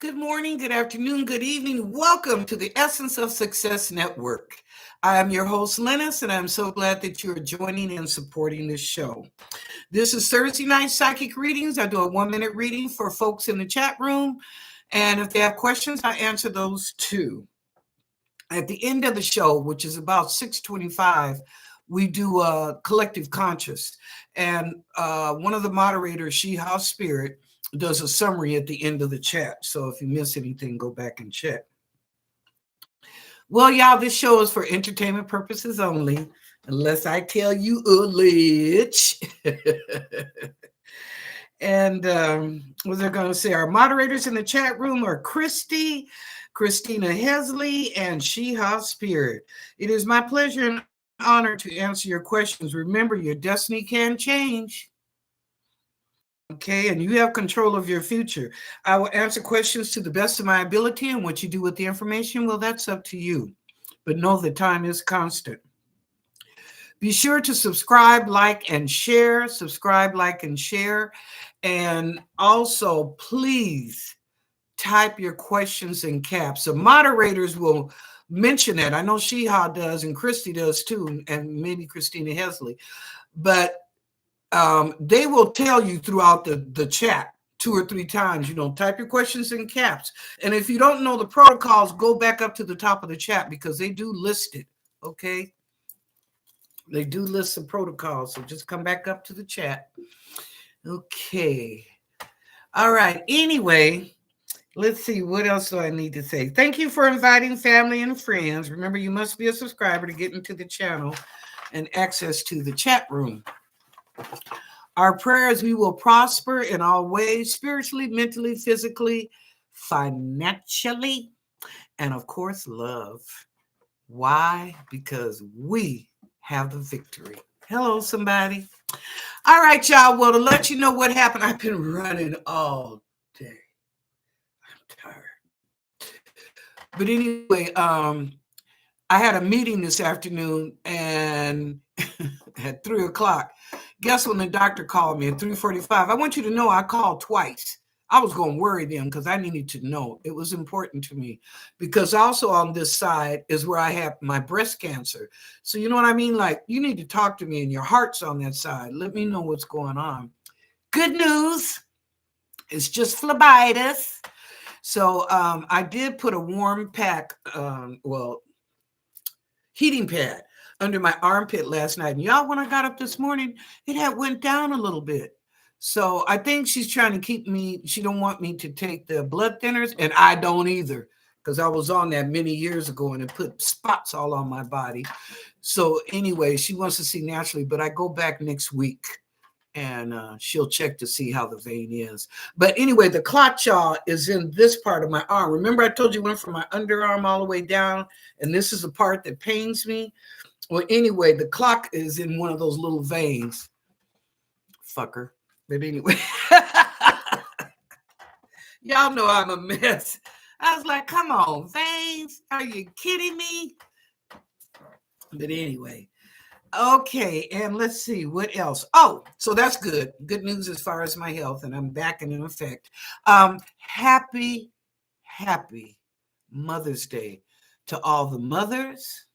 Good morning, good afternoon, good evening. Welcome to the Essence of Success Network. I am your host, Lennis, and I'm so glad that you're joining and supporting this show. This is Thursday Night Psychic Readings. I do a 1-minute reading for folks in the chat room. And if they have questions, I answer those too. At the end of the show, which is about 6:25, we do a collective conscious. And one of the moderators, She House Spirit, does a summary at the end of the chat. So if you miss anything, go back and check. Well, y'all, this show is for entertainment purposes only, unless I tell you a lich. And what they're going to say, our moderators in the chat room are Christy, Christina Hesley, and She House Spirit. It is my pleasure and honor to answer your questions. Remember, your destiny can change. Okay, and you have control of your future. I will answer questions to the best of my ability, and what you do with the information, well, that's up to you. But know that time is constant. Be sure to subscribe, like, and share. Subscribe, like, and share. And also, please type your questions in caps. So moderators will mention that. I know Sheha does, and Christy does too, and maybe Christina Hesley. But they will tell you throughout the chat 2 or 3 times, type your questions in caps. And if you don't know the protocols, go back up to the top of the chat because they do list it, okay? They do list the protocols, so just come back up to the chat. Okay. All right. Anyway, let's see. What else do I need to say? Thank you for inviting family and friends. Remember, you must be a subscriber to get into the channel and access to the chat room. Our prayers, we will prosper in all ways, spiritually, mentally, physically, financially, and of course, love. Why? Because we have the victory. Hello, somebody. All right, y'all. Well, to let you know what happened, I've been running all day. I'm tired. But anyway, I had a meeting this afternoon and at 3 o'clock. Guess when the doctor called me at 3:45? I want you to know I called twice. I was going to worry them because I needed to know. It was important to me because also on this side is where I have my breast cancer. So you know what I mean? Like, you need to talk to me and your heart's on that side. Let me know what's going on. Good news. It's just phlebitis. So I did put a warm pack, heating pad under my armpit last night. And y'all, when I got up this morning, it had went down a little bit. So I think she's trying to keep me, she don't want me to take the blood thinners, and I don't either, because I was on that many years ago and it put spots all on my body. So anyway, she wants to see naturally, but I go back next week and she'll check to see how the vein is. But anyway, the clot, y'all, is in this part of my arm. Remember I told you it went from my underarm all the way down, and this is the part that pains me? Well, anyway, the clot is in one of those little veins. Fucker. But anyway, y'all know I'm a mess. I was like, come on, veins? Are you kidding me? But anyway, okay, and let's see what else. Oh, so that's good. Good news as far as my health, and I'm back in effect. Happy Mother's Day to all the mothers,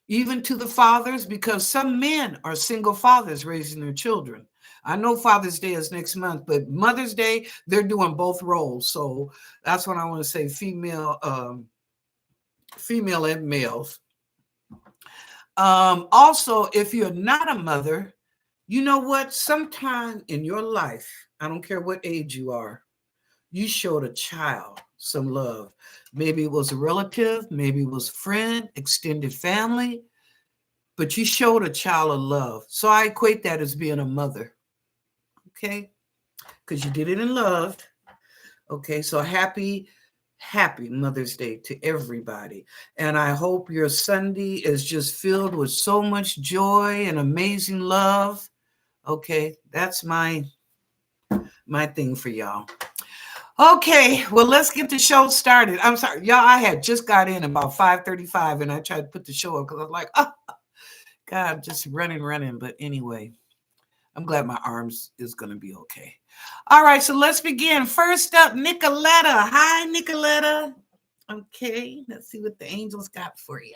even to the fathers, because some men are single fathers raising their children. I know Father's Day is next month, but Mother's Day, they're doing both roles. So that's what I want to say, female and males. Also, if you're not a mother, you know what? Sometime in your life, I don't care what age you are, you showed a child some love. Maybe it was a relative, maybe it was a friend, extended family, but you showed a child a love. So I equate that as being a mother. Okay? Because you did it in love. Okay, so happy Mother's Day to everybody. And I hope your Sunday is just filled with so much joy and amazing love. Okay, that's my thing for y'all. Okay, well, let's get the show started. I'm sorry, y'all, I had just got in about 5:35 and I tried to put the show up because I was like, oh, God, just running. But anyway, I'm glad my arms is going to be okay. All right, so let's begin. First up, Nicoletta. Hi, Nicoletta. Okay, let's see what the angels got for you.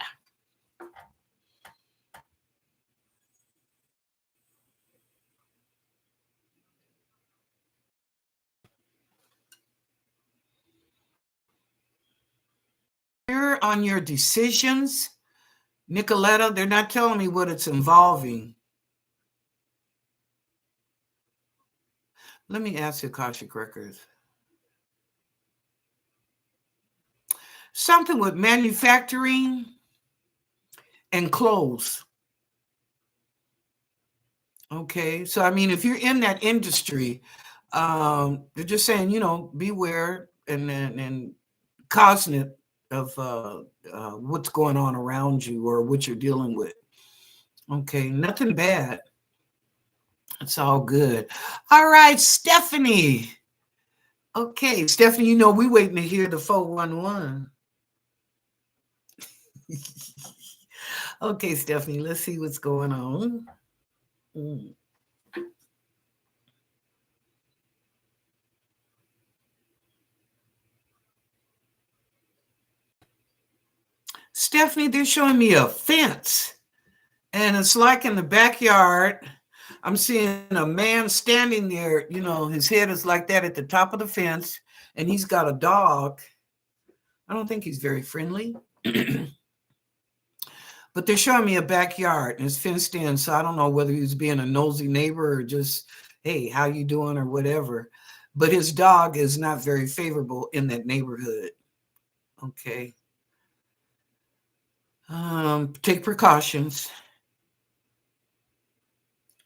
Here on your decisions, Nicoletta, they're not telling me what it's involving. Let me ask you, Akashic Records. Something with manufacturing and clothes. Okay, so I mean, if you're in that industry, they're just saying, beware and cognizant of what's going on around you or what you're dealing with. Okay, nothing bad. It's all good. All right, Stephanie. Okay, Stephanie, we waiting to hear the 411. Okay, Stephanie, let's see what's going on. Stephanie, they're showing me a fence. And it's like in the backyard. I'm seeing a man standing there, his head is like that at the top of the fence, and he's got a dog. I don't think he's very friendly. But they're showing me a backyard and it's fenced in. So I don't know whether he's being a nosy neighbor or just, hey, how you doing or whatever. But his dog is not very favorable in that neighborhood. Okay. Take precautions.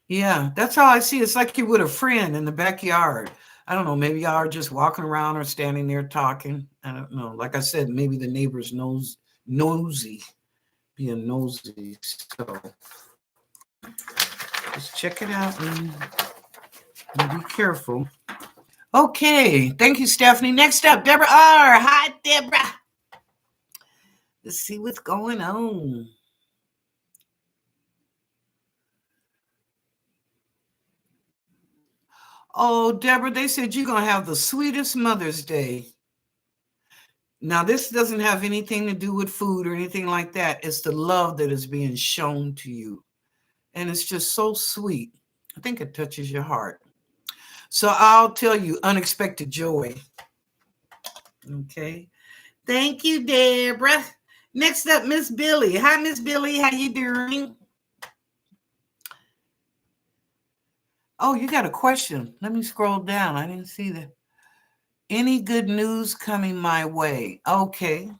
Yeah, that's how I see it. It's like you're with a friend in the backyard. I don't know, maybe y'all are just walking around or standing there talking. I don't know. Like I said, maybe the neighbor's nosy, being nosy. So just check it out and be careful. Okay, thank you, Stephanie. Next up, Deborah R. Hi, Deborah. Let's see what's going on. Oh, Deborah, they said you're going to have the sweetest Mother's Day. Now, this doesn't have anything to do with food or anything like that. It's the love that is being shown to you. And it's just so sweet. I think it touches your heart. So I'll tell you, unexpected joy. Okay. Thank you, Deborah. Next up, Miss Billy. Hi, Miss Billy. How you doing? Oh, you got a question. Let me scroll down. I didn't see that. Any good news coming my way? Okay.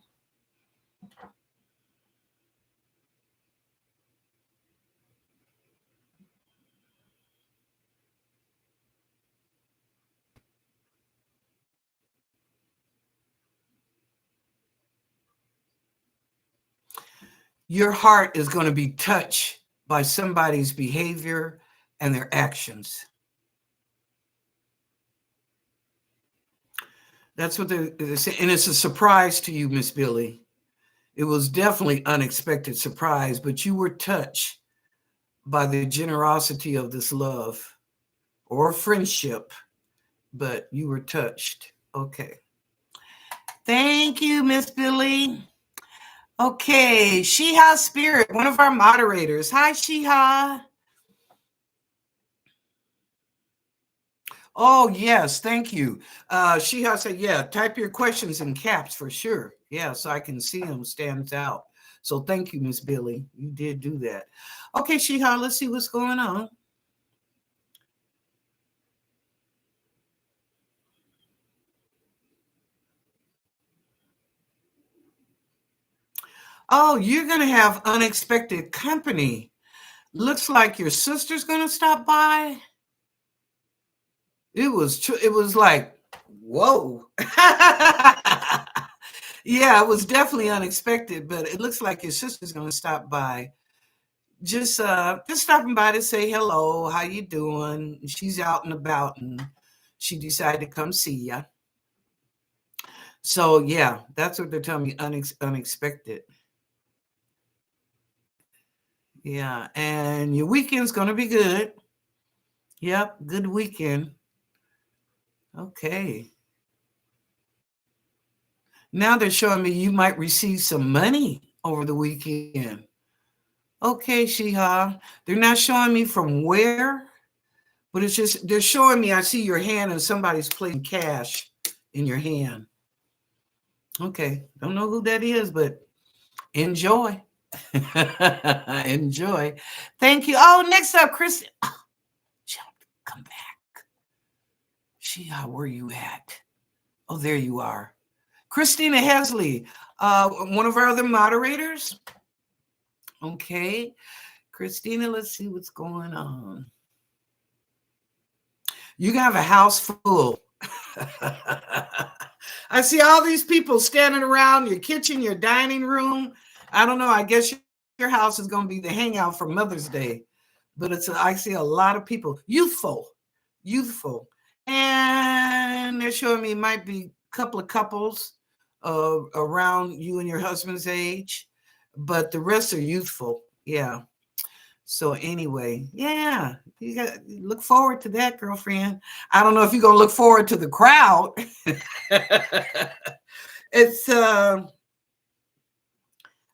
Your heart is going to be touched by somebody's behavior and their actions. That's what they're saying. And it's a surprise to you, Miss Billy. It was definitely unexpected surprise, but you were touched by the generosity of this love or friendship, but you were touched. Okay. Thank you, Miss Billy. Okay, Shiha Spirit, one of our moderators. Hi, Shiha. Oh, yes, thank you. Shiha said, yeah, type your questions in caps for sure. Yeah, so I can see them, stands out. So thank you, Miss Billy. You did do that. Okay, Shiha, let's see what's going on. Oh, you're going to have unexpected company. Looks like your sister's going to stop by. It was like, whoa. Yeah, it was definitely unexpected, but it looks like your sister's going to stop by. Just stopping by to say hello, how you doing? She's out and about and she decided to come see you. So yeah, that's what they're telling me, unexpected. Yeah, and your weekend's going to be good. Yep, good weekend. Okay. Now they're showing me you might receive some money over the weekend. Okay, Shiha. They're not showing me from where, but it's just they're showing me I see your hand and somebody's placing cash in your hand. Okay. Don't know who that is, but enjoy. Enjoy. Thank you. Oh, next up, Chris. Oh, come back. Shiha, where you at? Oh, there you are. Christina Hesley, one of our other moderators. Okay. Christina, let's see what's going on. You can have a house full. I see all these people standing around your kitchen, your dining room. I don't know. I guess your house is going to be the hangout for Mother's Day. But I see a lot of people, youthful. And they're showing me it might be a couple of couples around you and your husband's age, but the rest are youthful. Yeah. So anyway, yeah, you got look forward to that, girlfriend. I don't know if you're gonna look forward to the crowd. It's I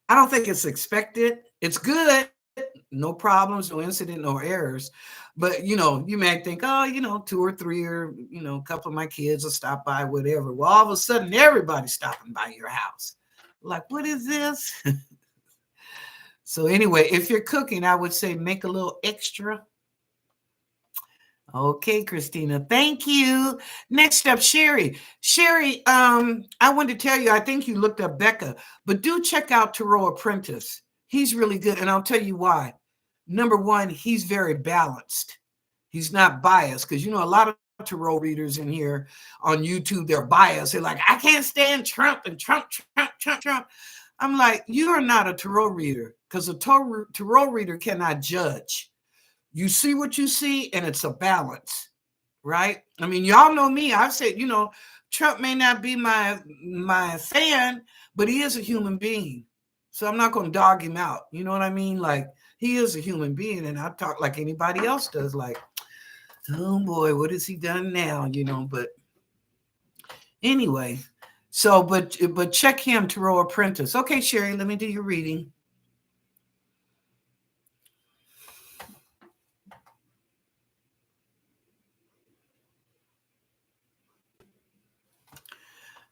don't think it's expected. It's good, no problems, no incident, no errors. But you may think, oh, 2 or 3 or a couple of my kids will stop by, whatever. Well, all of a sudden everybody's stopping by your house. Like, what is this? So anyway, if you're cooking, I would say make a little extra. Okay, Christina, thank you. Next up, Sherry. Sherry, I wanted to tell you, I think you looked up Becca, but do check out Tarot Apprentice. He's really good, and I'll tell you why. Number one, he's very balanced. He's not biased, because a lot of tarot readers in here on YouTube, they're biased. They're like, I can't stand Trump and Trump. I'm like, you are not a tarot reader, because a tarot reader cannot judge. You see what you see, and it's a balance, right? I mean, y'all know me. I've said, Trump may not be my fan, but he is a human being. So I'm not going to dog him out. You know what I mean? Like, he is a human being, and I talk like anybody else does. Like, oh boy, what has he done now? But anyway. So, but check him, Tarot Apprentice. Okay, Sherry, let me do your reading.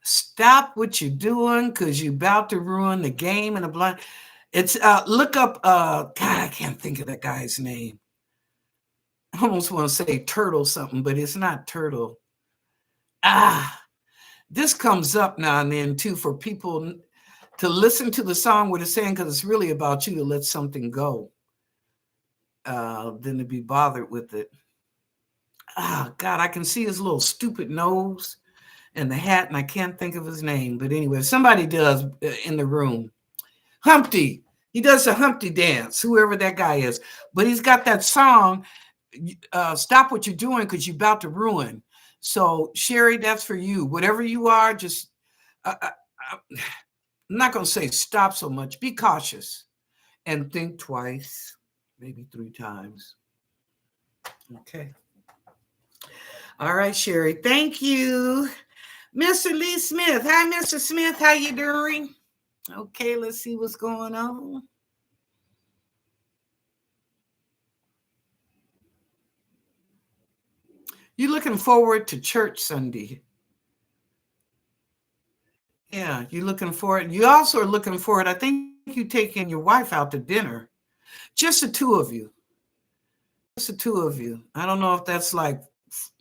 Stop what you're doing, because you're about to ruin the game in a blind. It's look up. God, I can't think of that guy's name. I almost want to say Turtle something, but it's not Turtle. This comes up now and then too for people to listen to the song what it's saying, because it's really about you to let something go than to be bothered with it. God, I can see his little stupid nose and the hat, and I can't think of his name. But anyway, if somebody does in the room, Humpty, he does the Humpty dance, whoever that guy is. But he's got that song, Stop What You're Doing, because you're about to ruin. So, Sherry, that's for you. Whatever you are, just, I'm not going to say stop so much. Be cautious and think twice, maybe 3 times. Okay. All right, Sherry. Thank you. Mr. Lee Smith. Hi, Mr. Smith. How you doing? Okay, let's see what's going on. You looking forward to church Sunday? Yeah, you looking forward. You also are looking forward. I think you taking your wife out to dinner. Just the two of you. Just the two of you. I don't know if that's like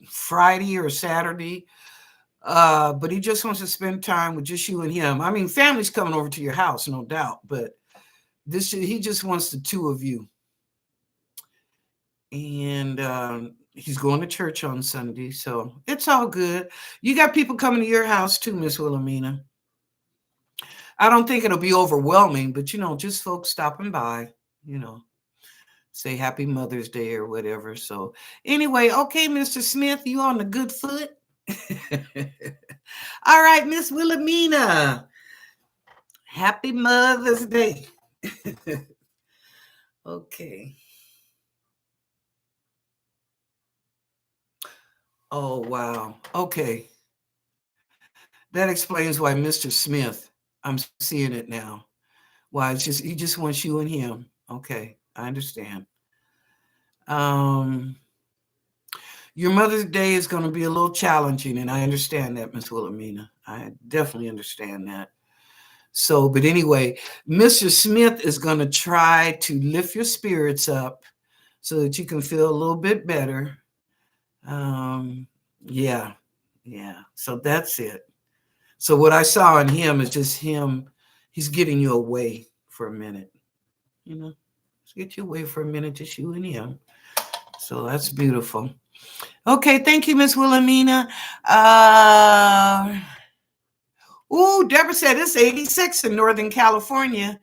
Friday or Saturday. But he just wants to spend time with just you and him. I mean, family's coming over to your house, no doubt, but he just wants the two of you. And he's going to church on Sunday, so it's all good. You got people coming to your house too, Miss Wilhelmina. I don't think it'll be overwhelming, but just folks stopping by, say Happy Mother's Day or whatever. So anyway, okay, Mr. Smith, you on the good foot? All right, Miss Wilhelmina. Happy Mother's Day. Okay. Oh, wow. Okay. That explains why Mr. Smith, I'm seeing it now. Why it's just he just wants you and him. Okay, I understand. Um, your Mother's Day is going to be a little challenging, and I understand that, Miss Wilhelmina. I definitely understand that. So, but anyway, Mr. Smith is going to try to lift your spirits up so that you can feel a little bit better. Um, yeah, yeah. So that's it. So what I saw in him is just him. He's getting you away for a minute. You know, let's get you away for a minute, just you and him. So that's beautiful. Okay, thank you, Miss Wilhelmina. Ooh, Deborah said it's 86 in Northern California.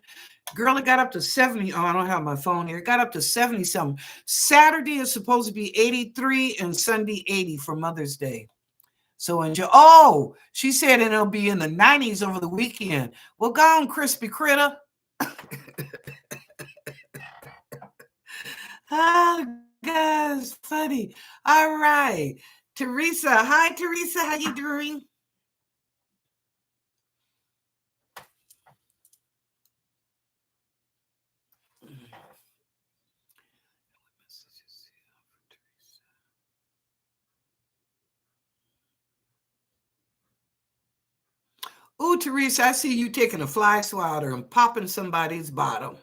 Girl, it got up to 70. Oh, I don't have my phone here. It got up to 70 something. Saturday is supposed to be 83 and Sunday 80 for Mother's Day. So enjoy. Oh, she said it'll be in the 90s over the weekend. Well, go on, crispy critter. Ah, guys, funny. All right. Teresa. Hi, Teresa. How you doing? Ooh, Teresa, I see you taking a fly swatter and popping somebody's bottom.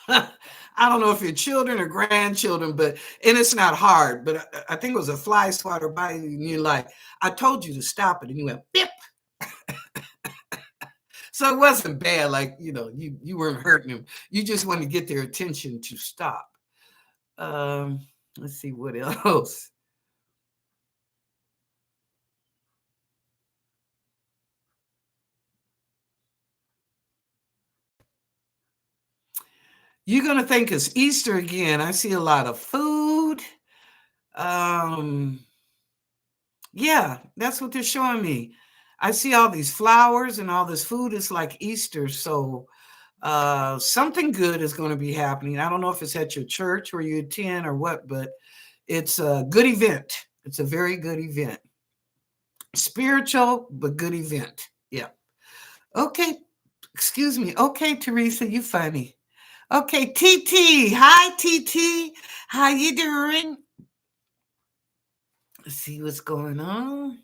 I don't know if you're children or grandchildren, and it's not hard, but I think it was a fly swatter biting you, and you're like, I told you to stop it, and you went, bip. So it wasn't bad, like, you weren't hurting them. You just wanted to get their attention to stop. Let's see what else. You're going to think it's Easter again. I see a lot of food. Yeah, that's what they're showing me. I see all these flowers and all this food. It's like Easter. So something good is going to be happening. I don't know if it's at your church where you attend or what, but it's a good event. It's a very good event. Spiritual, but good event. Yeah. Okay. Excuse me. Okay, Teresa, you funny. Okay, TT. Hi, TT. How you doing? Let's see what's going on.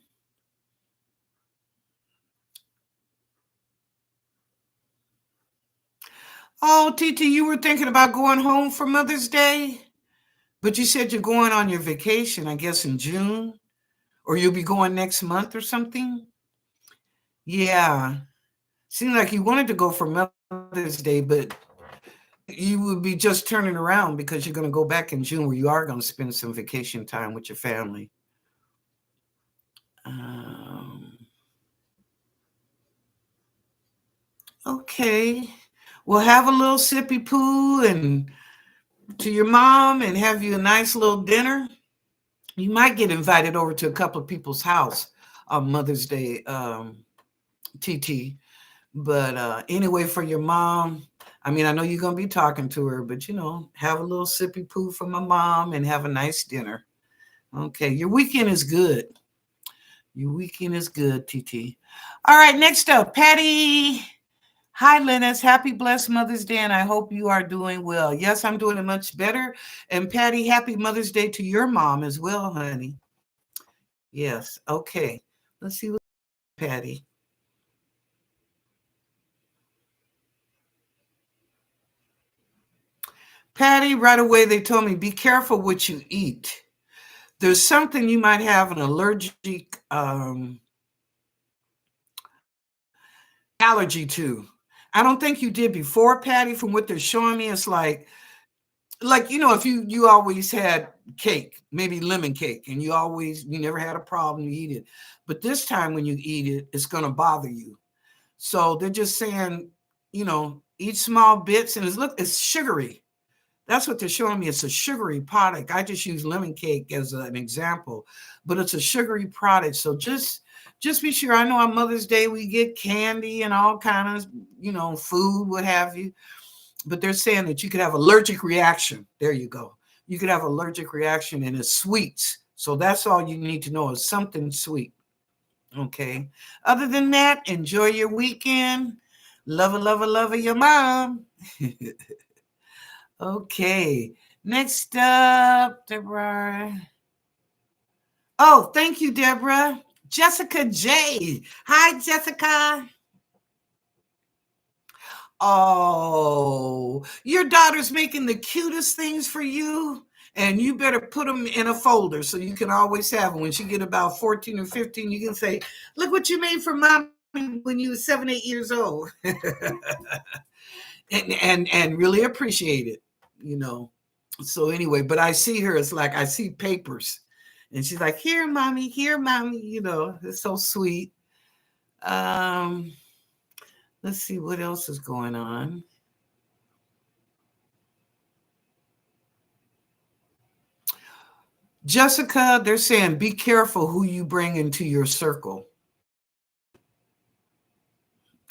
Oh, TT, you were thinking about going home for Mother's Day, but you said you're going on your vacation, I guess in June, or you'll be going next month or something. Yeah. Seemed like you wanted to go for Mother's Day, but you would be just turning around because you're going to go back in June where you are going to spend some vacation time with your family. Um, okay. Well, have a little sippy poo and to your mom and have you a nice little dinner. You might get invited over to a couple of people's house on Mother's Day, TT. But anyway, for your mom, I mean, I know you're going to be talking to her, but have a little sippy poo for my mom and have a nice dinner. Okay, your weekend is good. Your weekend is good, TT. All right, next up, Patty. Hi, Lennox. Happy blessed Mother's Day, and I hope you are doing well. Yes, I'm doing it much better. And Patty, happy Mother's Day to your mom as well, honey. Yes. Okay. Let's see what Patty. Patty, right away they told me, be careful what you eat. There's something you might have an allergic allergy to. I don't think you did before, Patty, from what they're showing me. It's like if you always had cake, maybe lemon cake, and you never had a problem, you eat it. But this time when you eat it, it's going to bother you. So they're just saying, eat small bits, and it's sugary. That's what they're showing me. It's a sugary product. I just use lemon cake as an example, but it's a sugary product. So just be sure. I know on Mother's Day we get candy and all kinds of, food, what have you. But they're saying that you could have allergic reaction. There you go. You could have allergic reaction, and it's sweets. So that's all you need to know is something sweet. Okay. Other than that, enjoy your weekend. Love your mom. Okay. Next up, Deborah. Oh, thank you, Deborah. Jessica J. Hi, Jessica. Oh, your daughter's making the cutest things for you, and you better put them in a folder so you can always have them. When she get about 14 or 15, you can say, look what you made for mommy when you were 7, 8 years old. and really appreciate it, you know. So anyway, but I see her, it's like I see papers. And she's like, here, mommy, you know, it's so sweet. Um, let's see what else is going on. Jessica, they're saying be careful who you bring into your circle.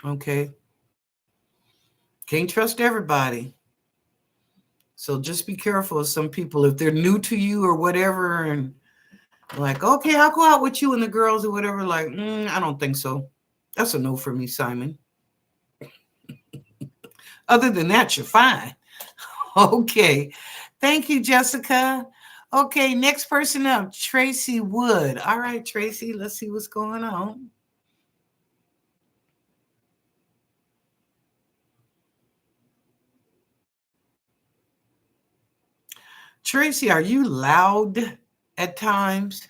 Okay. Can't trust everybody. So just be careful of some people. If they're new to you or whatever, and like, okay, I'll go out with you and the girls or whatever, like, I don't think so. That's a no for me, Simon. Other than that, you're fine. Okay. Thank you, Jessica. Okay, next person up, Tracy Wood. All right, Tracy, let's see what's going on. Tracy, are you loud at times?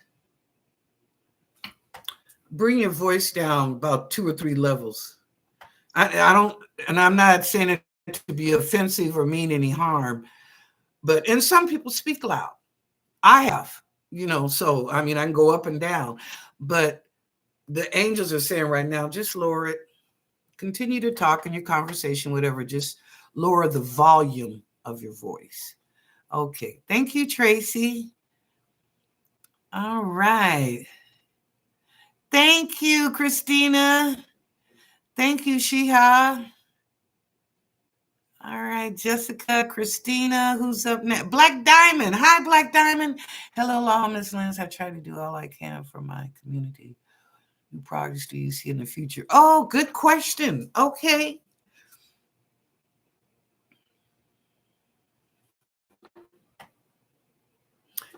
Bring your voice down about 2 or 3 levels. I don't, and I'm not saying it to be offensive or mean any harm, and some people speak loud. I have, you know, so I mean, I can go up and down, but the angels are saying right now, just lower it. Continue to talk in your conversation, whatever, just lower the volume of your voice. Okay. Thank you, Tracy. All right. Thank you, Christina. Thank you, Shiha. All right, Jessica, Christina, who's up next? Black Diamond. Hi, Black Diamond. Hello, all Miss Lance. I try to do all I can for my community. New projects do you see in the future? Oh, good question. Okay.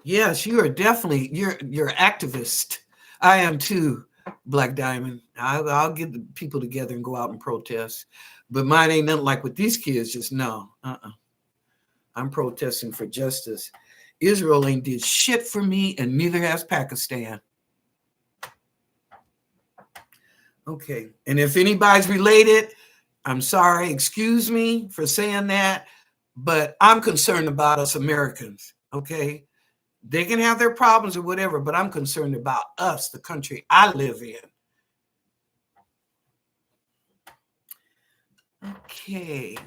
Yes, you are definitely you're activist. I am too, Black Diamond. I'll get the people together and go out and protest. But mine ain't nothing like with these kids. Just no. I'm protesting for justice. Israel ain't did shit for me, and neither has Pakistan. Okay. And if anybody's related, I'm sorry. Excuse me for saying that. But I'm concerned about us Americans. Okay. They can have their problems or whatever, but I'm concerned about us, the country I live in. Okay.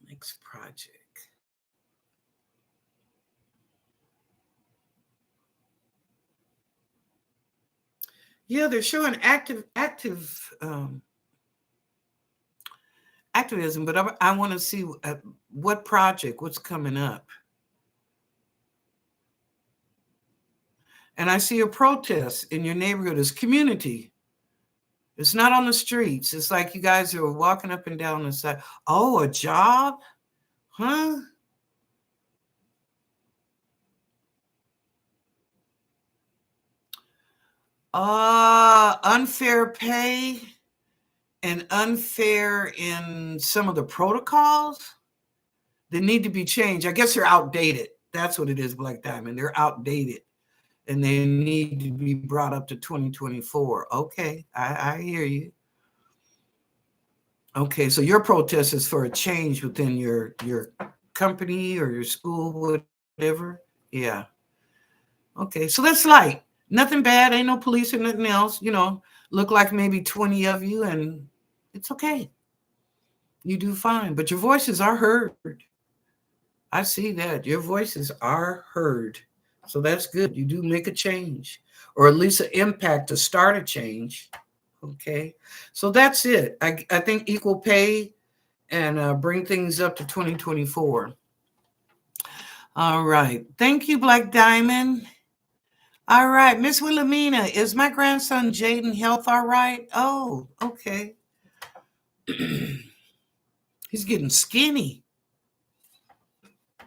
Next project. Yeah, they're showing activism, but I want to see what project, what's coming up. And I see a protest in your neighborhood as community. It's not on the streets. It's like you guys are walking up and down the side. Oh, a job? Huh? Unfair pay and unfair in some of the protocols that need to be changed. I guess they're outdated. That's what it is, Black Diamond. They're outdated and they need to be brought up to 2024. Okay, I hear you. Okay, so your protest is for a change within your company or your school, whatever. Yeah. Okay, so that's light. Nothing bad. Ain't no police or nothing else. You know, look like maybe 20 of you, and it's okay. You do fine, but your voices are heard. I see that. Your voices are heard. So that's good. You do make a change, or at least an impact to start a change. Okay. So that's it. I think equal pay and bring things up to 2024. All right. Thank you, Black Diamond. All right, Miss Wilhelmina, is my grandson Jaden health all right? Oh, okay. He's getting skinny.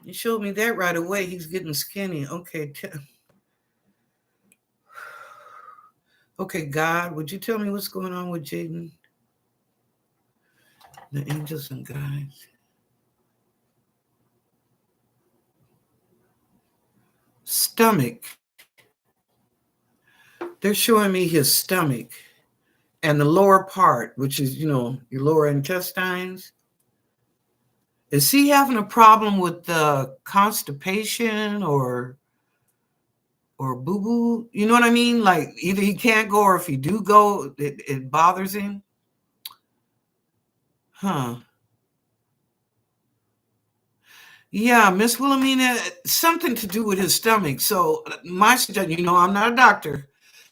You showed me that right away. He's getting skinny. Okay. Okay, God, would you tell me what's going on with Jaden? The angels and guides. Stomach. They're showing me his stomach and the lower part, which is, your lower intestines. Is he having a problem with the constipation or boo-boo? You know what I mean? Like either he can't go or if he do go, it bothers him. Huh. Yeah, Miss Wilhelmina, something to do with his stomach. So my suggestion, I'm not a doctor.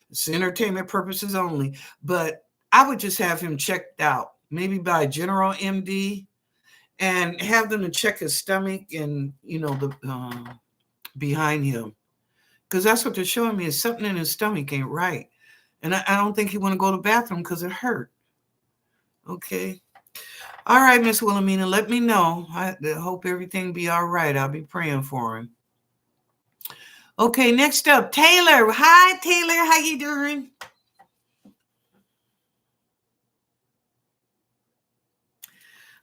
It's entertainment purposes only. But I would just have him checked out, maybe by a general MD, and have them to check his stomach and, the behind him. Because that's what they're showing me is something in his stomach ain't right. And I don't think he want to go to the bathroom because it hurt. Okay. All right, Miss Wilhelmina, let me know. I hope everything be all right. I'll be praying for him. Okay, next up, Taylor. Hi, Taylor. How you doing?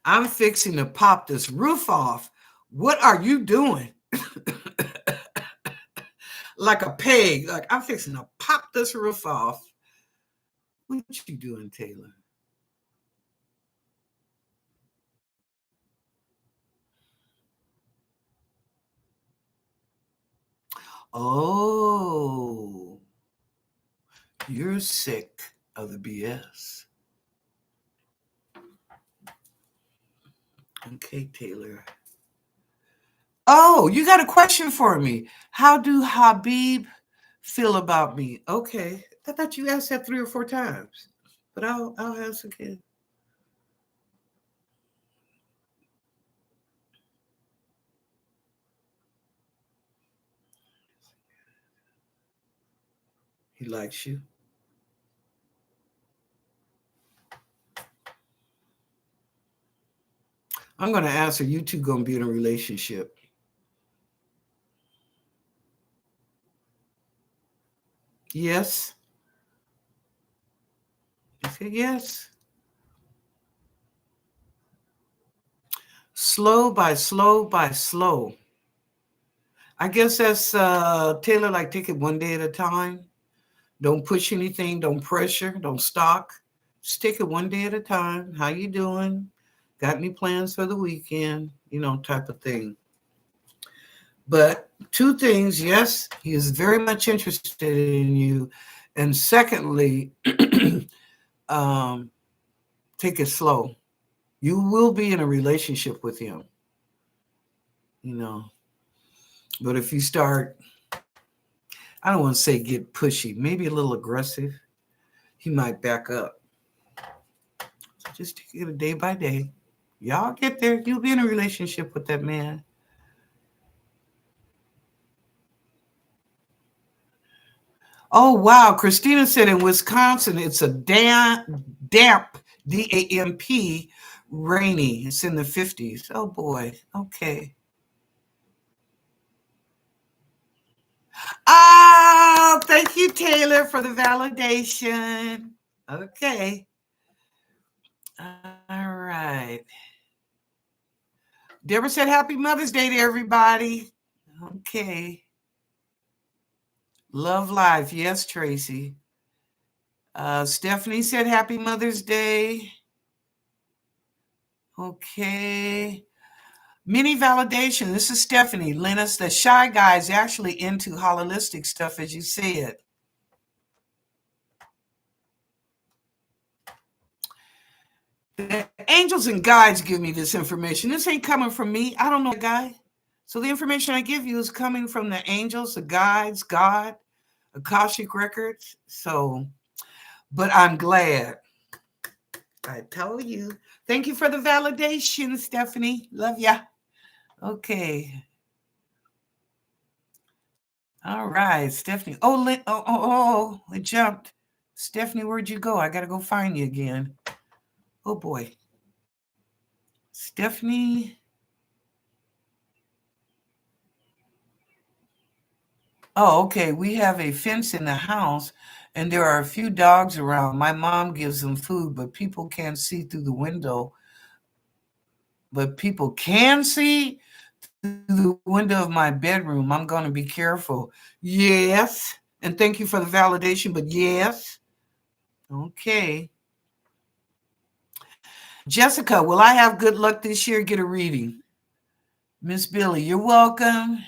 I'm fixing to pop this roof off. What are you doing? Like a peg. Like I'm fixing to pop this roof off. What you doing, Taylor? Oh, you're sick of the BS. Okay, Taylor. Oh, you got a question for me. How do Habib feel about me? Okay. I thought you asked that 3 or 4 times. But I'll ask again. He likes you. I'm gonna answer you two gonna be in a relationship. Yes. You said yes. Slow by slow by slow. I guess that's Taylor, like take it one day at a time. Don't push anything, don't pressure, don't stalk. Just take it one day at a time. How you doing? Got any plans for the weekend? Type of thing. But two things, yes, he is very much interested in you. And secondly, take it slow. You will be in a relationship with him, you know. But if you start, I don't want to say get pushy, maybe a little aggressive, he might back up. So just take it a day by day. Y'all get there. You'll be in a relationship with that man. Oh wow, Christina said in Wisconsin it's a damp DAMP rainy. It's in the 50s. Oh boy. Okay. Oh, thank you, Taylor, for the validation. Okay. All right. Deborah said happy Mother's Day to everybody. Okay. Love life. Yes, Tracy. Stephanie said happy Mother's Day. Okay. Mini validation. This is Stephanie. Linus, the shy guy is actually into holistic stuff, as you said. The angels and guides give me this information. This ain't coming from me. I don't know the guy. So the information I give you is coming from the angels, the guides, God, Akashic records. So, but I'm glad. I told you. Thank you for the validation, Stephanie. Love ya. Okay. All right, Stephanie. It jumped. Stephanie, where'd you go? I gotta go find you again. Oh boy. Stephanie. Oh, okay. We have a fence in the house and there are a few dogs around. My mom gives them food, but people can't see through the window. But people can see through the window of my bedroom. I'm going to be careful. Yes. And thank you for the validation, but yes. Okay. Jessica, will I have good luck this year? Get a reading. Miss Billy, you're welcome.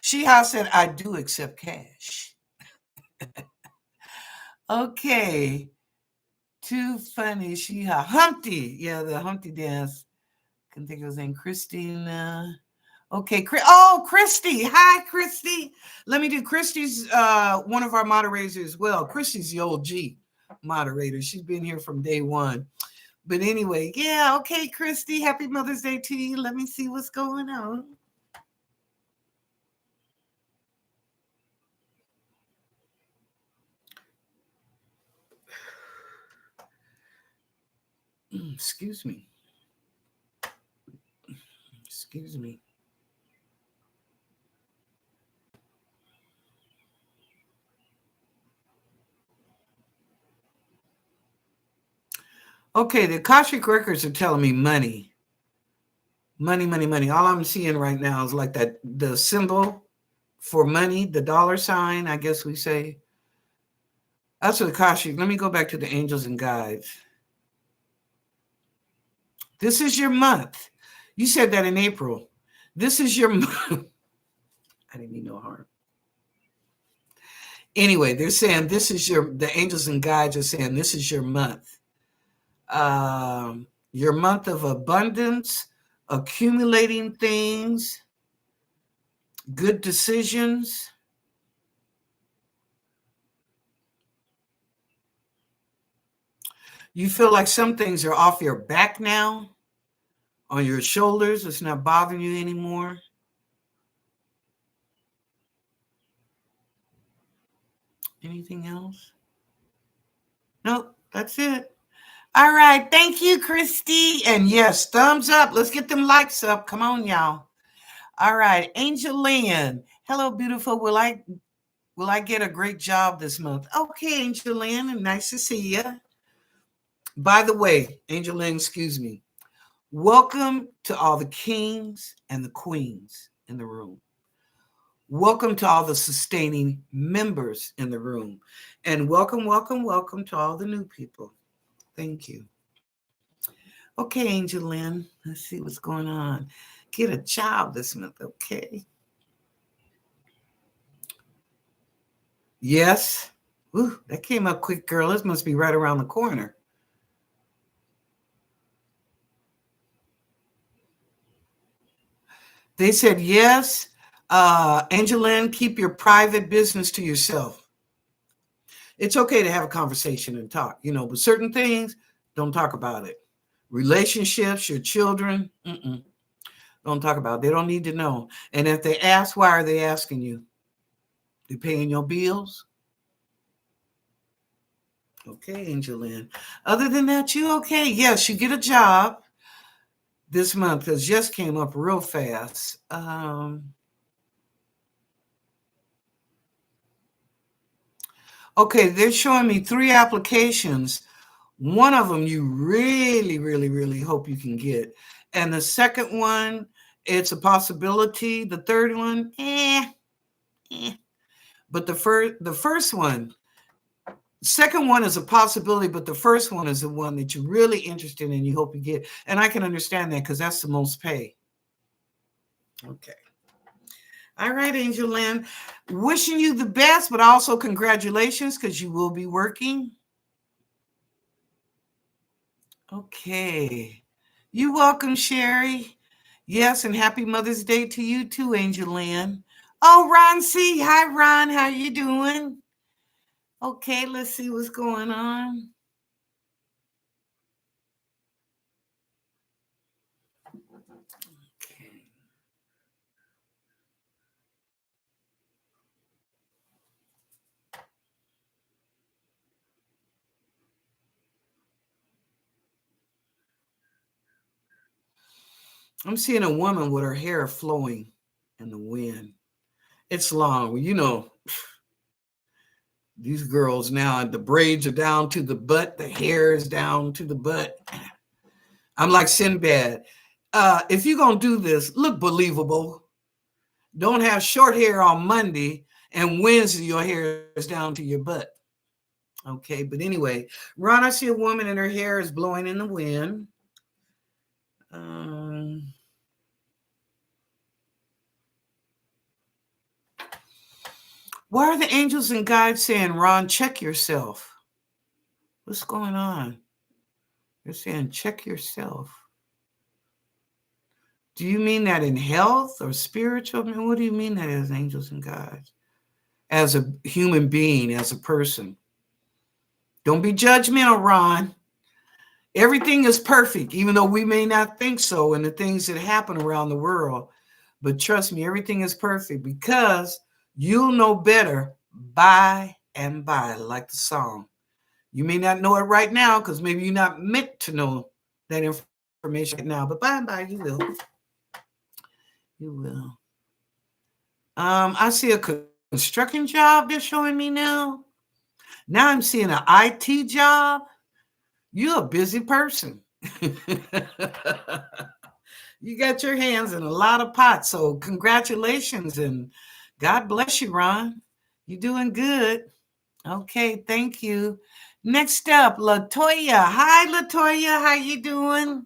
She said, I do accept cash. Okay. Too funny. Humpty. Yeah, the Humpty dance. Can think of his name. Christina. Okay. Christy. Hi, Christy. Let me do Christy's one of our moderators as well. Christy's the old G moderator. She's been here from day one. But anyway, yeah, okay, Christy. Happy Mother's Day to you. Let me see what's going on. Excuse me. Excuse me. Okay, the Akashic records are telling me money. Money, money, money. All I'm seeing right now is like that the symbol for money, the dollar sign, I guess we say. That's what Akashic. Let me go back to the angels and guides. This is your month. You said that in April. This is your month. I didn't mean no harm. Anyway, they're saying the angels and guides are saying this is your month. Your month of abundance, accumulating things, good decisions. You feel like some things are off your back now, on your shoulders. It's not bothering you anymore. Anything else? Nope, that's it. All right. Thank you, Christy. And yes, thumbs up. Let's get them likes up. Come on, y'all. All right. Angel Lynn. Hello, beautiful. Will I get a great job this month? Okay, Angel Lynn, and nice to see you. By the way, Angel Lynn, excuse me. Welcome to all the kings and the queens in the room. Welcome to all the sustaining members in the room. And welcome, welcome, welcome to all the new people. Thank you. Okay, Angel Lynn, let's see what's going on. Get a job this month, okay? Yes. Ooh, that came up quick, girl. This must be right around the corner. They said yes. Angel Lynn, keep your private business to yourself. It's okay to have a conversation and talk, but certain things, don't talk about it. Relationships, your children, don't talk about it. They don't need to know. And if they ask, why are they asking you? They paying your bills? Okay, Angel Lynn. Other than that, you okay? Yes, you get a job this month because just came up real fast. Okay, they're showing me 3 applications. One of them you really, really, really hope you can get. And the second one, it's a possibility. The third one, But the first one, second one is a possibility, but the first one is the one that you're really interested in, you hope you get. And I can understand that because that's the most pay. Okay. All right, Angel Lynn. Wishing you the best, but also congratulations because you will be working. Okay. You're welcome, Sherry. Yes, and happy Mother's Day to you too, Angel Lynn. Oh, Ron C. Hi, Ron. How you doing? Okay, let's see what's going on. Okay. I'm seeing a woman with her hair flowing in the wind. It's long. You know, these girls now, the braids are down to the butt, the hair is down to the butt. I'm like Sinbad. If you're going to do this, look believable. Don't have short hair on Monday and Wednesday your hair is down to your butt. Okay, but anyway, Ron, I see a woman and her hair is blowing in the wind. Why are the angels and guides saying, Ron, check yourself? What's going on? They're saying, check yourself. Do you mean that in health or spiritual? I mean, what do you mean that as angels and guides? As a human being, as a person. Don't be judgmental, Ron. Everything is perfect, even though we may not think so in the things that happen around the world. But trust me, everything is perfect because you'll know better by and by, like the song. You may not know it right now because maybe you're not meant to know that information right now, but by and by you will. You will. I see a construction job they're showing me now. Now I'm seeing an IT job. You're a busy person. You got your hands in a lot of pots. So congratulations and God bless you, Ron. You're doing good. Okay, thank you. Next up, Latoya. Hi, Latoya. How you doing?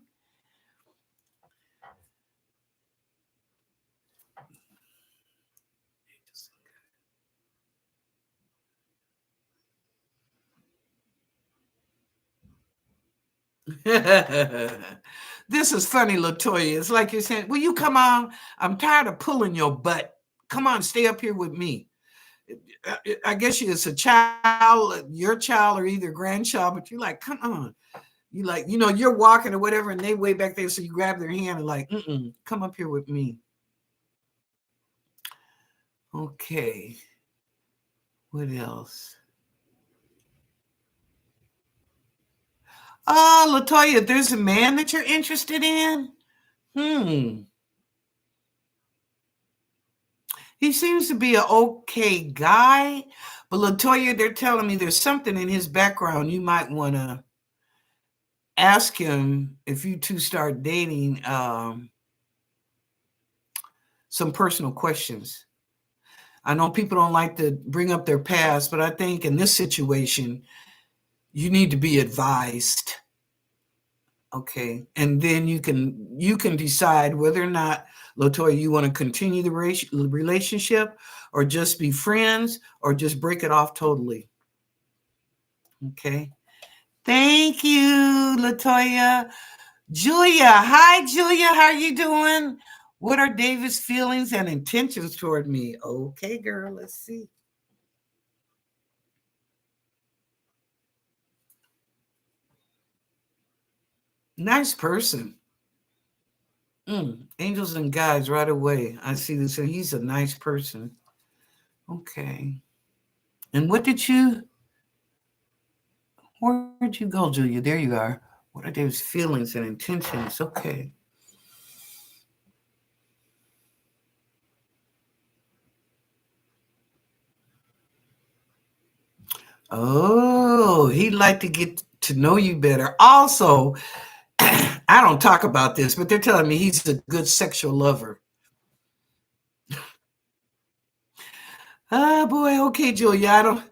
This is funny, Latoya. It's like you're saying, will you come on? I'm tired of pulling your butt. Come on, stay up here with me. I guess it's a child, your child or either grandchild, but you're like, come on. You like, you're walking or whatever, and they way back there, so you grab their hand and like, come up here with me. Okay. What else? Oh, Latoya, there's a man that you're interested in? He seems to be an okay guy, but Latoya, they're telling me there's something in his background you might want to ask him if you two start dating. Some personal questions. I know people don't like to bring up their past, but I think in this situation, you need to be advised. Okay, and then you can decide whether or not, Latoya, you want to continue the relationship or just be friends or just break it off totally. Okay. Thank you, Latoya. Julia. Hi, Julia. How are you doing? What are David's feelings and intentions toward me? Okay, girl, let's see. Nice person. Angels and guides right away. I see this. And he's a nice person. Okay. And where'd you go, Julia? There you are. What are David's feelings and intentions? Okay. Oh, he'd like to get to know you better. Also, I don't talk about this, but they're telling me he's a good sexual lover. Oh boy, okay, Julia.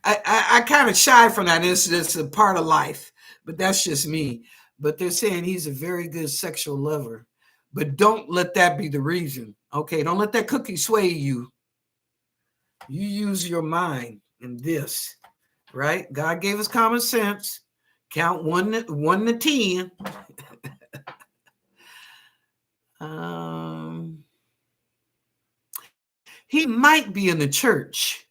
I kind of shy from that. It's a part of life, but that's just me. But they're saying he's a very good sexual lover. But don't let that be the reason. Okay, don't let that cookie sway you. You use your mind in this, right? God gave us common sense. Count one to 10. He might be in the church.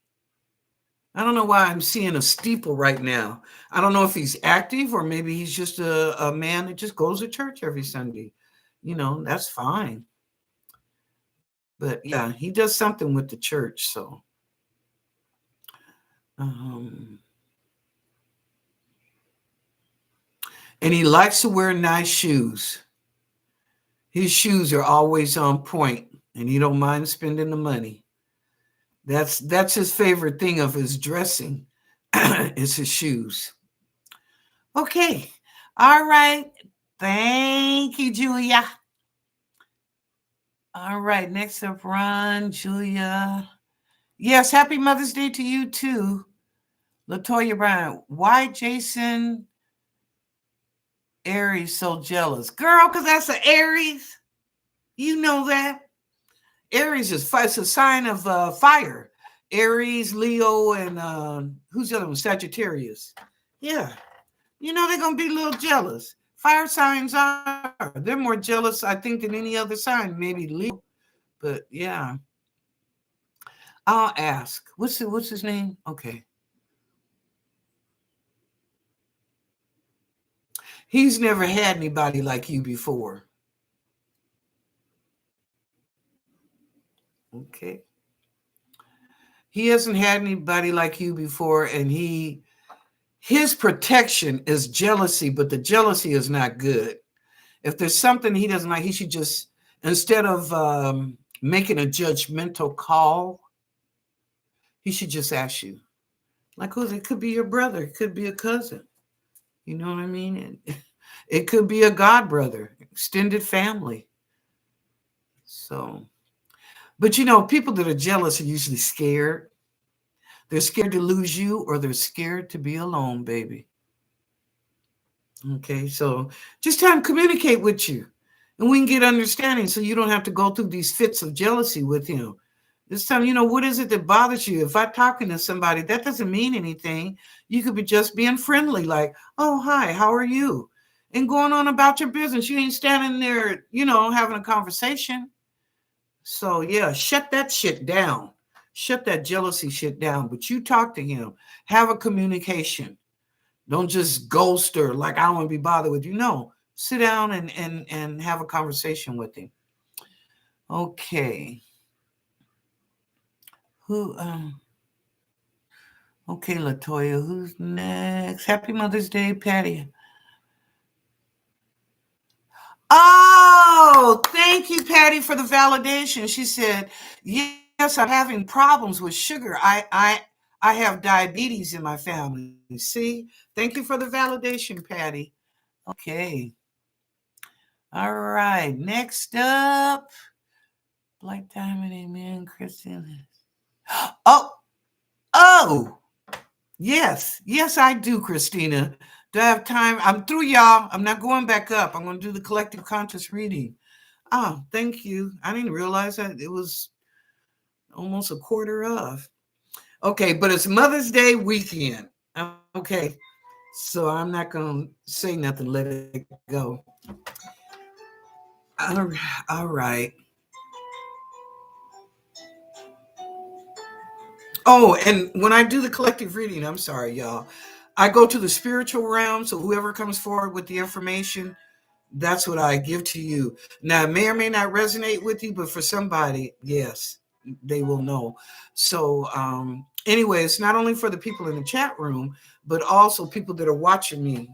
I don't know why I'm seeing a steeple right now. I don't know if he's active or maybe he's just a man that just goes to church every Sunday. That's fine. But yeah, he does something with the church. So, and he likes to wear nice shoes. His shoes are always on point, and he don't mind spending the money. That's his favorite thing of his dressing is his shoes. Okay. All right. Thank you, Julia. All right. Next up, Ron, Julia. Yes, happy Mother's Day to you too. Latoya Brown. Why Jason Aries so jealous? Girl, because that's an Aries. You know that. Aries is it's a sign of fire. Aries, Leo, and who's the other one? Sagittarius. Yeah. You know they're gonna be a little jealous. Fire signs are. They're more jealous, I think, than any other sign. Maybe Leo. But yeah. I'll ask. What's his name? Okay. He's never had anybody like you before. Okay. He hasn't had anybody like you before, and his protection is jealousy, but the jealousy is not good. If there's something he doesn't like, he should just, instead of making a judgmental call, he should just ask you. Like who's it? Could be your brother, it could be a cousin. You know what I mean? It could be a god brother, extended family. So, but people that are jealous are usually scared. They're scared to lose you, or they're scared to be alone, baby. Okay, so just try and communicate with you, and we can get understanding, so you don't have to go through these fits of jealousy with him. This time, what is it that bothers you? If I'm talking to somebody, that doesn't mean anything. You could be just being friendly, like, "Oh, hi, how are you?" and going on about your business. You ain't standing there, having a conversation. So yeah, shut that shit down. Shut that jealousy shit down. But you talk to him, have a communication. Don't just ghost her like I don't want to be bothered with you. No, sit down and have a conversation with him. Okay. Who? Okay, Latoya. Who's next? Happy Mother's Day, Patty. Oh, thank you, Patty, for the validation. She said, "Yes, I'm having problems with sugar. I have diabetes in my family. See, thank you for the validation, Patty." Okay. All right. Next up, Black Diamond, amen, Christian. Oh, oh, yes, I do, Christina. Do I have time? I'm through, y'all. I'm not going back up. I'm going to do the collective conscious reading. Oh, thank you. I didn't realize that it was almost a quarter of. Okay, but it's Mother's Day weekend. Okay, so I'm not going to say nothing, let it go. All right. Oh, and when I do the collective reading, I'm sorry, y'all. I go to the spiritual realm, so whoever comes forward with the information, that's what I give to you. Now, it may or may not resonate with you, but for somebody, yes, they will know. So, anyway, it's not only for the people in the chat room, but also people that are watching me,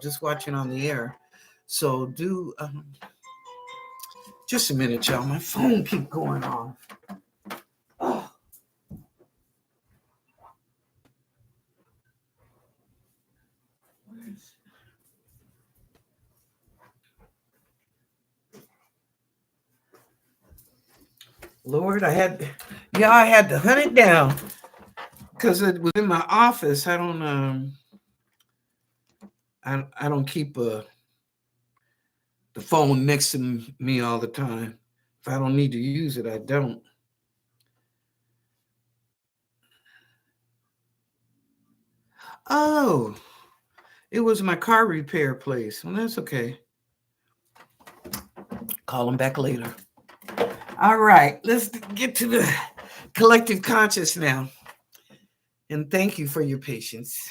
just watching on the air. So, do just a minute, y'all. My phone keep going off. Oh. Lord, I had to hunt it down because it was in my office. I don't keep the phone next to me all the time. If I don't need to use it, I don't. Oh, it was my car repair place. Well, that's okay. Call them back later. All right, let's get to the collective conscious now. And thank you for your patience.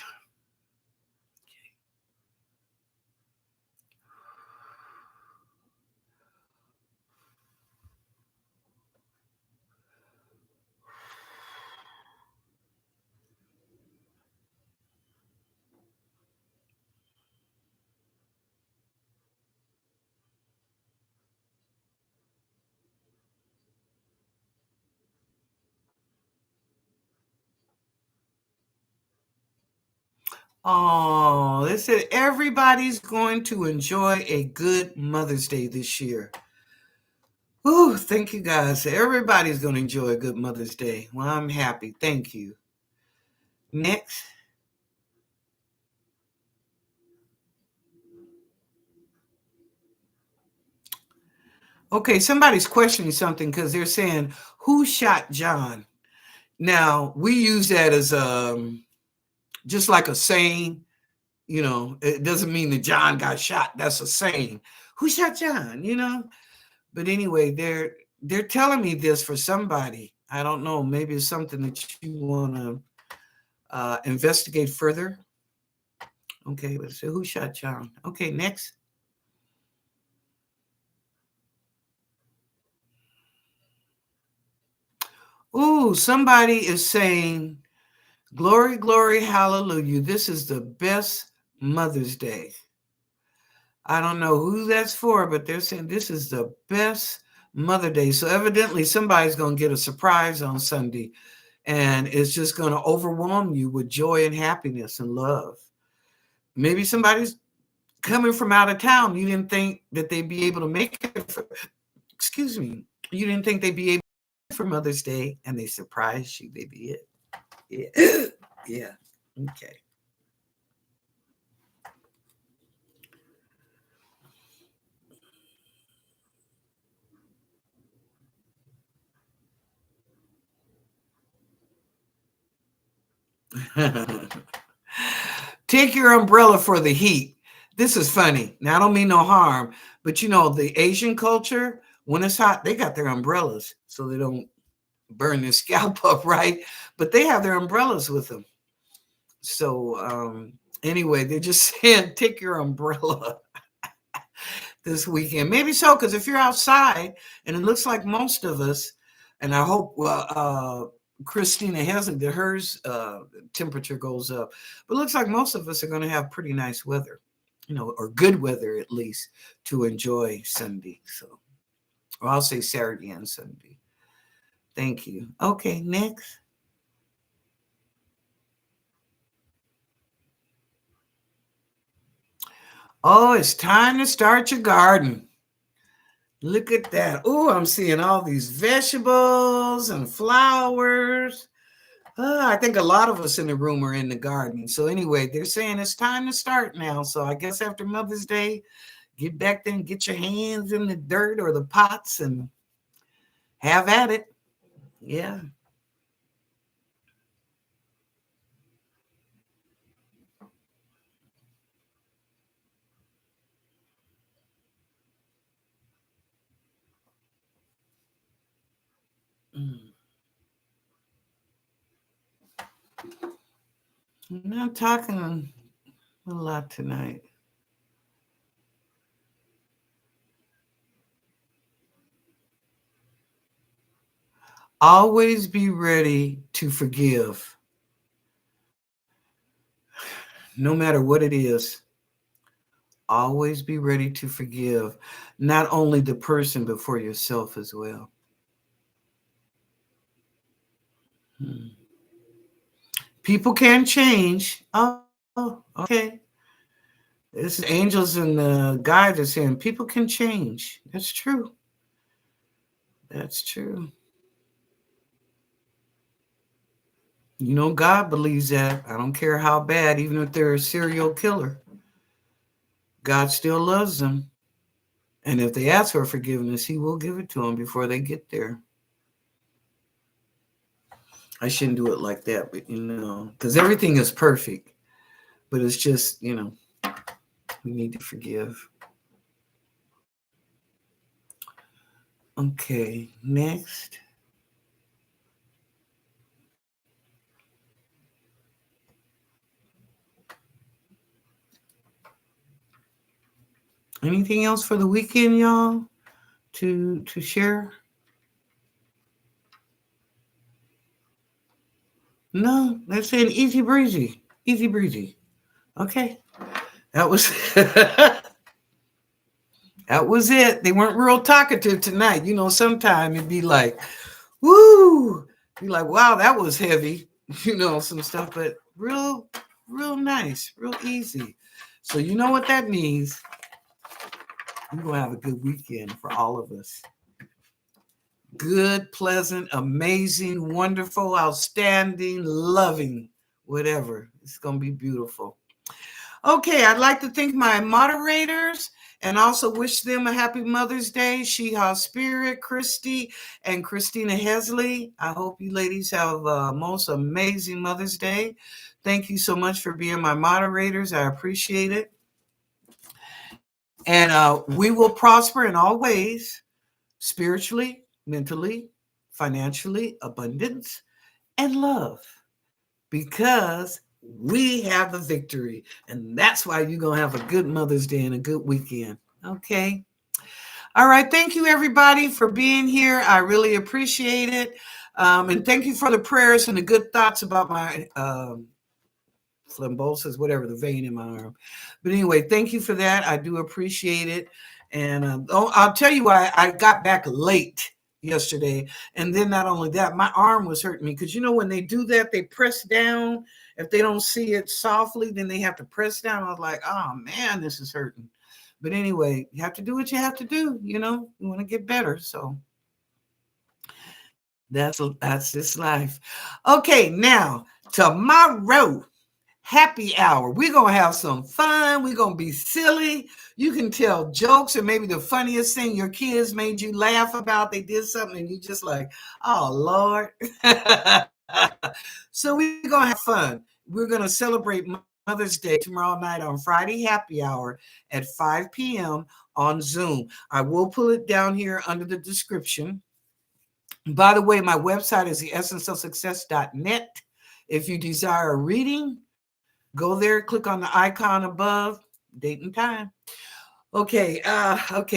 Oh, they said everybody's going to enjoy a good Mother's Day this year. Oh, thank you guys. Everybody's going to enjoy a good Mother's Day. Well, I'm happy. Thank you. Next. Okay, somebody's questioning something because they're saying, who shot John? Now, we use that as just like a saying. You know, it doesn't mean that John got shot. That's a saying. Who shot John? You know? But anyway, they're telling me this for somebody. I don't know. Maybe it's something that you want to investigate further. Okay, let's see. Who shot John? Okay, next. Ooh, somebody is saying, glory, glory, hallelujah. This is the best Mother's Day. I don't know who that's for, but they're saying this is the best Mother Day. So evidently somebody's going to get a surprise on Sunday, and it's just going to overwhelm you with joy and happiness and love. Maybe somebody's coming from out of town. You didn't think that they'd be able to make it for, excuse me, you didn't think they'd be able for Mother's Day, and they surprised you. They did. Yeah. Yeah. Okay. Take your umbrella for the heat. This is funny. Now, I don't mean no harm, but you know, the Asian culture, when it's hot, they got their umbrellas so they don't burn their scalp up, right? But they have their umbrellas with them. So, anyway, they're just saying, take your umbrella this weekend. Maybe so, because if you're outside, and it looks like most of us, and I hope Christina Hesley that hers temperature goes up, but it looks like most of us are going to have pretty nice weather, you know, or good weather at least to enjoy Sunday. So, or I'll say Saturday and Sunday. Thank you. Okay, next. Oh, it's time to start your garden. Look at that. Oh, I'm seeing all these vegetables and flowers. I think a lot of us in the room are in the garden. So anyway, they're saying it's time to start now. So I guess after Mother's Day, get back there and get your hands in the dirt or the pots and have at it. Yeah. Mm. I'm not talking a lot tonight. Always be ready to forgive, no matter what it is. Always be ready to forgive, not only the person, but for yourself as well. Hmm. People can change. Oh, okay. This is angels and guides are saying people can change. That's true. That's true. You know, God believes that. I don't care how bad, even if they're a serial killer, God still loves them. And if they ask for forgiveness, He will give it to them before they get there. I shouldn't do it like that, but you know, because everything is perfect, but it's just, you know, we need to forgive. Okay, next. Anything else for the weekend, y'all, to share? No, they're saying easy breezy, easy breezy. Okay, that was that was it. They weren't real talkative tonight. You know, sometimes it'd be like, woo, be like, wow, that was heavy. You know, some stuff, but real real nice, real easy. So you know what that means. We're going to have a good weekend for all of us. Good, pleasant, amazing, wonderful, outstanding, loving, whatever. It's going to be beautiful. Okay, I'd like to thank my moderators and also wish them a happy Mother's Day. Sheha Spirit, Christy, and Christina Hesley. I hope you ladies have a most amazing Mother's Day. Thank you so much for being my moderators. I appreciate it. And we will prosper in all ways, spiritually, mentally, financially, abundance, and love, because we have the victory. And that's why you're going to have a good Mother's Day and a good weekend. Okay. All right. Thank you, everybody, for being here. I really appreciate it. And thank you for the prayers and the good thoughts about my thrombosis, whatever, the vein in my arm. But anyway, thank you for that. I do appreciate it. And I'll tell you why I got back late yesterday. And then not only that, my arm was hurting me, because when they do that, they press down. If they don't see it softly, then they have to press down. I was like, oh man, this is hurting. But anyway, you have to do what you have to do. You want to get better. So that's this life. Okay, now tomorrow, happy hour. We're going to have some fun. We're going to be silly. You can tell jokes, or maybe the funniest thing your kids made you laugh about. They did something and you just like, oh, Lord. So we're going to have fun. We're going to celebrate Mother's Day tomorrow night on Friday happy hour at 5 p.m. on Zoom. I will pull it down here under the description. By the way, my website is theessenceofsuccess.net. If you desire a reading, go there, click on the icon above, date and time. Okay,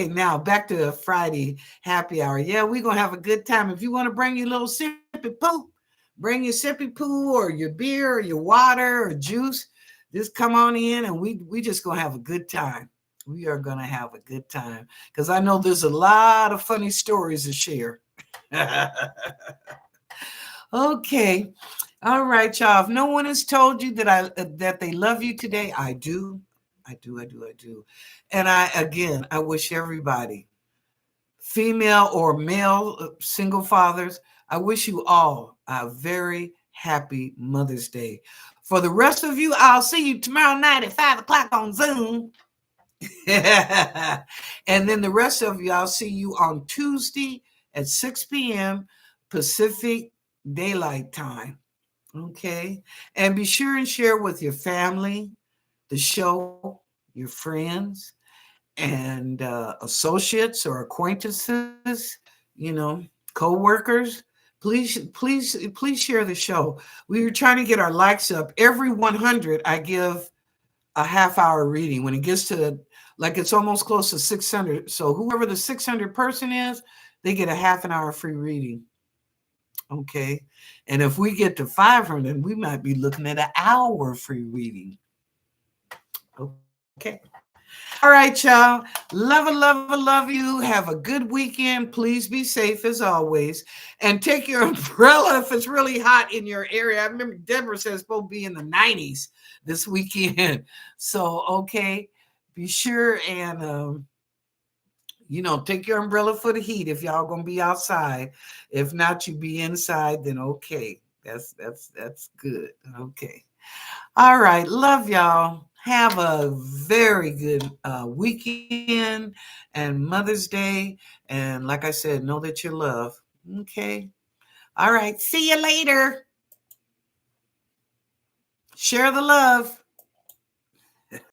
now back to Friday happy hour. Yeah, we're going to have a good time. If you want to bring your little sippy poo, bring your sippy poo or your beer or your water or juice. Just come on in, and we just going to have a good time. We are going to have a good time, because I know there's a lot of funny stories to share. Okay. All right, y'all. If no one has told you that they love you today, I do. And I wish everybody, female or male, single fathers, I wish you all a very happy Mother's Day. For the rest of you, I'll see you tomorrow night at 5 o'clock on Zoom. And then the rest of you, I'll see you on Tuesday at 6 p.m. Pacific Daylight Time. Okay. And be sure and share with your family, the show, your friends, and associates or acquaintances, co-workers. Please share the show. We are trying to get our likes up. Every 100, I give a half-hour reading. When it gets to, it's almost close to 600. So whoever the 600 person is, they get a half an hour free reading. Okay. And if we get to 500, we might be looking at an hour free reading. Okay. All right, y'all. Love you. Have a good weekend. Please be safe as always. And take your umbrella if it's really hot in your area. I remember Deborah says it's supposed to be in the 90s this weekend. So, okay. Be sure and take your umbrella for the heat if y'all gonna be outside. If not, you be inside, then okay. That's good. Okay. All right. Love y'all. Have a very good weekend and Mother's Day. And like I said, know that you're loved. Okay. All right. See you later. Share the love.